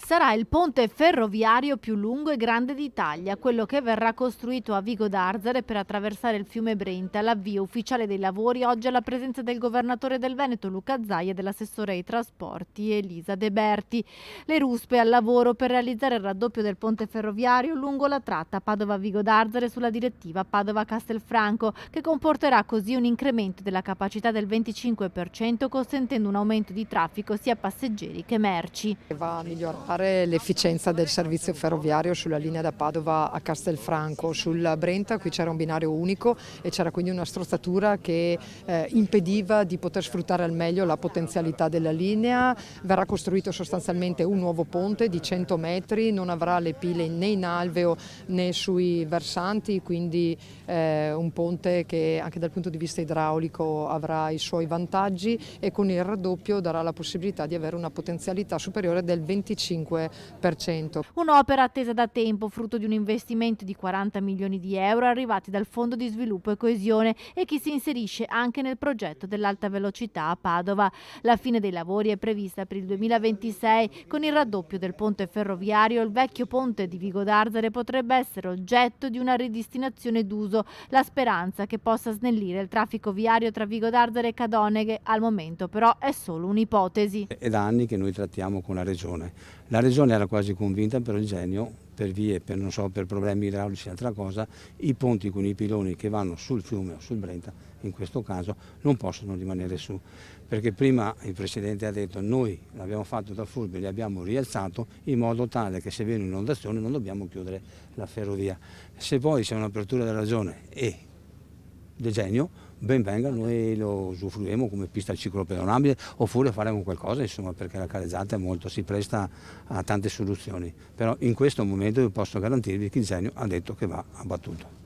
Sarà il ponte ferroviario più lungo e grande d'Italia, quello che verrà costruito a Vigo d'Arzere per attraversare il fiume Brenta. L'avvio ufficiale dei lavori oggi alla presenza del governatore del Veneto Luca Zaia e dell'assessore ai trasporti Elisa De Berti. Le ruspe al lavoro per realizzare il raddoppio del ponte ferroviario lungo la tratta Padova-Vigo d'Arzere sulla direttiva Padova-Castelfranco, che comporterà così un incremento della capacità del 25%, consentendo un aumento di traffico sia passeggeri che merci. Va a migliorare l'efficienza del servizio ferroviario sulla linea da Padova a Castelfranco. Sul Brenta qui c'era un binario unico e c'era quindi una strozzatura che impediva di poter sfruttare al meglio la potenzialità della linea. Verrà costruito sostanzialmente un nuovo ponte di 100 metri, non avrà le pile né in alveo né sui versanti, quindi un ponte che anche dal punto di vista idraulico avrà i suoi vantaggi e con il raddoppio darà la possibilità di avere una potenzialità superiore del 25%. Un'opera attesa da tempo, frutto di un investimento di 40 milioni di euro arrivati dal Fondo di Sviluppo e Coesione e che si inserisce anche nel progetto dell'alta velocità a Padova. La fine dei lavori è prevista per il 2026. Con il raddoppio del ponte ferroviario, il vecchio ponte di Vigo d'Arzere potrebbe essere oggetto di una ridestinazione d'uso. La speranza che possa snellire il traffico viario tra Vigo d'Arzere e Cadoneghe al momento però è solo un'ipotesi. È da anni che noi trattiamo con la Regione. La Regione era quasi convinta, però il Genio, per vie, per problemi idraulici e altra cosa, i ponti con i piloni che vanno sul fiume o sul Brenta, in questo caso, non possono rimanere su. Perché prima il Presidente ha detto noi l'abbiamo fatto da furbi, li abbiamo rialzato in modo tale che se viene un'inondazione non dobbiamo chiudere la ferrovia. Se poi c'è un'apertura della Regione e del Genio, ben venga, noi lo usufruiremo come pista ciclopedonabile oppure faremo qualcosa, insomma, perché la careggiata è molto, si presta a tante soluzioni. Però in questo momento io posso garantirvi che il Genio ha detto che va abbattuto.